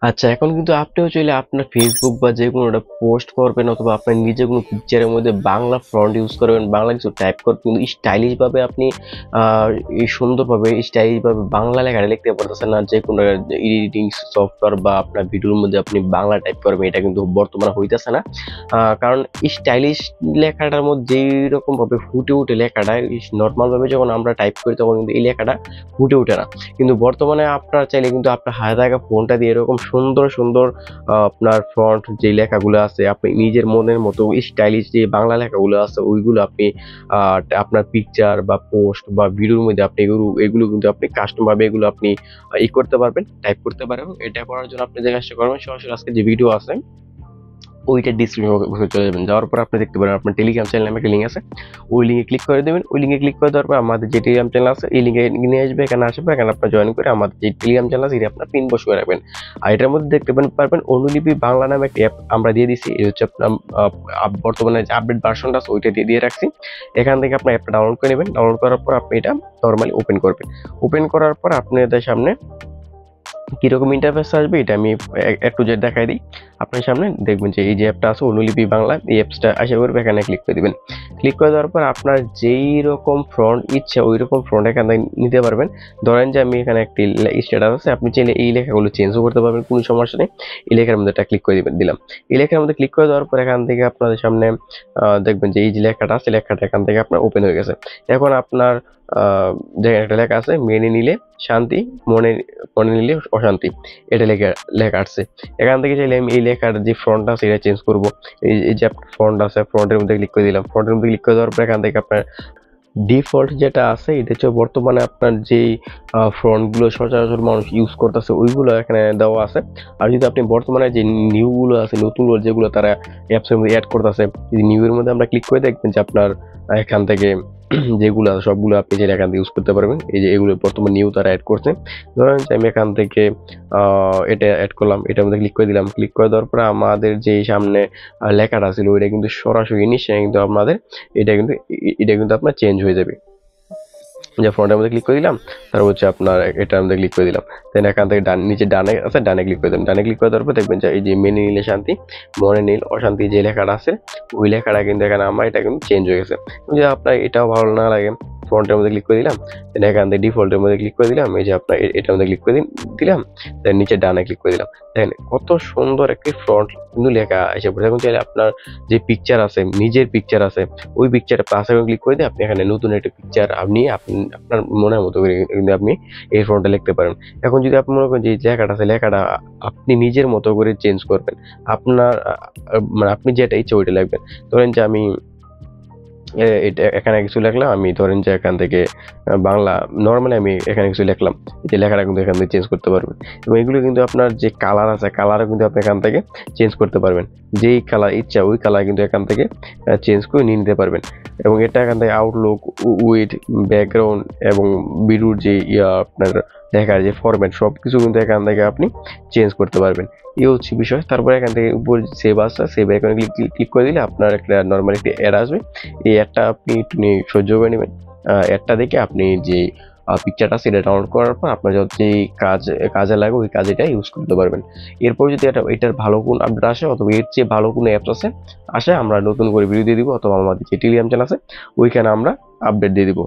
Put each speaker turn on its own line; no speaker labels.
আচ্ছা, এখন কিন্তু আপনিও চাইলে আপনার ফেসবুক বা যেকোনো একটা পোস্ট করবেন অথবা আপনার নিজে কোনো পিকচারের মধ্যে বাংলা ফন্ট ইউজ করবেন, বাংলা কিছু টাইপ করবেন, কিন্তু স্টাইলিশ ভাবে আপনি এই সুন্দরভাবে স্টাইলিশ ভাবে বাংলা লেখাটা লিখতে পারতেছেন না। যে কোনো এডিটিং সফটওয়্যার বা আপনার ভিডিওর মধ্যে আপনি বাংলা টাইপ করবেন, এটা কিন্তু বর্তমানে হইতেছে না। কারণ স্টাইলিশ লেখাটার মধ্যে যেরকম ভাবে ফুটে উঠে লেখাটা, নর্মাল ভাবে যখন আমরা টাইপ করি তখন কিন্তু এই লেখাটা ফুটে ওঠে না। কিন্তু বর্তমানে আপনার চাইলে কিন্তু আপনার হাতে থাকা ফোনটা দিয়ে এরকম সুন্দর সুন্দর আপনার ফন্ট যে লেখাগুলো আছে, আপনি নিজের মনের মতো স্টাইলিশ যে বাংলা লেখাগুলো আছে ওইগুলো আপনি আপনার পিকচার বা পোস্ট বা ভিডিওর মধ্যে আপনি এগুলো কিন্তু আপনি কাস্টম ভাবে এগুলো আপনি করতে পারবেন, টাইপ করতে পারবেন। এটা করার জন্য আপনি যে কাজটা করবেন, সরাসরি আজকে যে ভিডিও আছে ওইটা ডিসক্রিপশন বক্সে চলে যাবেন। যাওয়ার পর আপনি দেখতে পারেন আপনার টেলিগ্রাম চ্যানেল নামে একটা লিঙ্ক আছে, ওই লিঙ্কে ক্লিক করে দেবেন। ওই লিঙ্কে ক্লিক করে দেওয়ার পর আমাদের যে টেলিগ্রাম চ্যানেল আছে এই লিঙ্কে নিয়ে আসবে, এখানে আসবে, এখানে আপনার জয়েন করে আমাদের যে টেলিগ্রাম চ্যানেল আছে এটা আপনার পিন বস করে রাখবেন। আর এটার মধ্যে দেখতে পারবেন অনুলিপি বাংলা নামে একটা অ্যাপ আমরা দিয়ে দিচ্ছি। এই হচ্ছে আপনার বর্তমানে যে আপডেট ভার্সনটা আছে ওইটা দিয়ে রাখছি। এখান থেকে আপনার অ্যাপটা ডাউনলোড করে নেবেন। ডাউনলোড করার পর আপনি এটা নর্মালি ওপেন করবেন। ওপেন করার পর আপনাদের সামনে কিরকম ইন্টারফেস আসবে এটা আমি একটু যে দেখাই দিই। আপনার সামনে দেখবেন যে এই যে অ্যাপটা আছে অনুলিপি বাংলা, এই অ্যাপসটা আশা করবে, এখানে ক্লিক করে দিবেন। ক্লিক করে দেওয়ার পর আপনার যেই রকম ফ্রন্ট ইচ্ছে ওই রকম ফ্রন্ট এখান থেকে নিতে পারবেন। ধরেন যে আমি এখানে একটি স্ট্যাটাস আছে, আপনি চাইলে এই লেখাগুলো চেঞ্জও করতে পারবেন, কোনো সমস্যা নেই। এই লেখার মধ্যে একটা ক্লিক করে দিলাম। এই লেখার মধ্যে ক্লিক করে দেওয়ার পর এখান থেকে আপনাদের সামনে দেখবেন যে এই যে লেখাটা আছে লেখাটা এখান থেকে আপনার ওপেন হয়ে গেছে। এখন আপনার যে একটা লেখা আছে, মেনে নিলে শান্তি, মনে মনে নিলে অশান্তি, এটা লেখা লেখা আসছে। এখান থেকে চাইলে আমি এই লেখার যে ফন্ট আছে এটা চেঞ্জ করবো। এই যে ফন্ট আছে, ফন্টের মধ্যে ক্লিক করে দিলাম। ফন্টের মধ্যে ক্লিক করে দেওয়ার পর এখান থেকে আপনার ডিফল্ট যেটা আছে এটা হচ্ছে বর্তমানে আপনার যেই ফন্টগুলো সচরাচর মানুষ ইউজ করতেছে ওইগুলো এখানে দেওয়া আছে। আর যদি আপনি বর্তমানে যে নিউগুলো আছে, নতুনগুলো যেগুলো তারা অ্যাপসের মধ্যে অ্যাড করতেছে, যদি নিউ এর মধ্যে আমরা ক্লিক করে দেখবেন যে আপনার এখান থেকে যেগুলো আছে সবগুলো আপনি চাইলে এখান থেকে ইউজ করতে পারবেন। এই যে এগুলো বর্তমান নিউ তারা অ্যাড করছে। ধরেন যে আমি এখান থেকে এটা অ্যাড করলাম, এটার মধ্যে ক্লিক করে দিলাম। ক্লিক করে দেওয়ার পরে আমাদের যে সামনে লেখাটা ছিল ওইটা কিন্তু সরাসরি নিশ্চয়ই কিন্তু আপনাদের এটা কিন্তু আপনার চেঞ্জ হয়ে যাবে। যে ফ্রন্টের মধ্যে ক্লিক করে দিলাম, তারপর হচ্ছে আপনার এটার মধ্যে ক্লিক করে দিলাম। দেন এখান থেকে নিচে ডানে আছে, ডানে ক্লিক করে দিলাম। ডানে ক্লিক করে দেওয়ার পর দেখবেন যে এই যে মেনে নিলে শান্তি, মনে নীল অশান্তি যে লেখাটা আছে ওই লেখাটা কিন্তু এখানে আমার এটা কিন্তু চেঞ্জ হয়ে গেছে। যদি আপনার এটাও ভালো না লাগে, ফ্রন্টের মধ্যে ক্লিক করে দিলাম। দেন এখান থেকে ডিফল্টের মধ্যে ক্লিক করে দিলাম। এই যে আপনার এটার মধ্যে ক্লিক করে দিলাম। দেন নিচে ডানে ক্লিক করে দিলাম। দেখেন কত সুন্দর একটি ফ্রন্ট কিন্তু লেখা এসে পড়ে। এখন চাইলে আপনার যে পিকচার আছে, নিজের পিকচার আছে, ওই পিকচারে প্লাস আইকন ক্লিক করে দিয়ে আপনি এখানে নতুন একটা পিকচার আপনি আপনার মনের মতো করে কিন্তু আপনি এই ফন্টে লিখতে পারেন। এখন যদি আপনি মনে করেন যে লেখাটা আছে লেখাটা আপনি নিজের মতো করে চেঞ্জ করবেন, আপনার মানে আপনি যেটা ইচ্ছে ওইটা লিখবেন। ধরেন যে আমি এটা এখানে কিছু লিখলাম, আমি ধরেন যে এখান থেকে বাংলা নর্মালি আমি এখানে কিছু লিখলাম, যে লেখাটা কিন্তু এখান থেকে চেঞ্জ করতে পারবেন। এবং এগুলো কিন্তু আপনার যে কালার আছে কালারও কিন্তু আপনি এখান থেকে চেঞ্জ করতে পারবেন। যেই কালার ইচ্ছা ওই কালার কিন্তু এখান থেকে চেঞ্জ করে নিয়ে নিতে পারবেন। এবং এটা এখান থেকে আউটলুক, উইড, ব্যাকগ্রাউন্ড এবং ভিডিওর যে আপনার লেখার যে ফরম্যাট সব কিছু কিন্তু এখান থেকে আপনি চেঞ্জ করতে পারবেন। এই হচ্ছে বিষয়। তারপরে এখান থেকে উপর সেভ আসছে, সেভ আইকনে ক্লিক করে দিলে আপনার একটা নর্মাল একটি অ্যাড আসবে। এই অ্যাডটা আপনি একটু সহ্য করে নেবেন। অ্যাডটা দেখে আপনি যে পিকচারটা সেটা ডাউনলোড করার পর আপনার যে কাজে লাগে ওই কাজে এটা ইউজ করতে পারবেন। এরপর যদি এটার ভালো কোন আপডেট আসে অথবা এর চেয়ে ভালো কোনো অ্যাপস আসে আমরা নতুন করে ভিডিও দিয়ে দিব, অথবা আমাদের যে টেলিগ্রাম চ্যানেল আছে ওইখানে আমরা আপডেট দিয়ে দিব।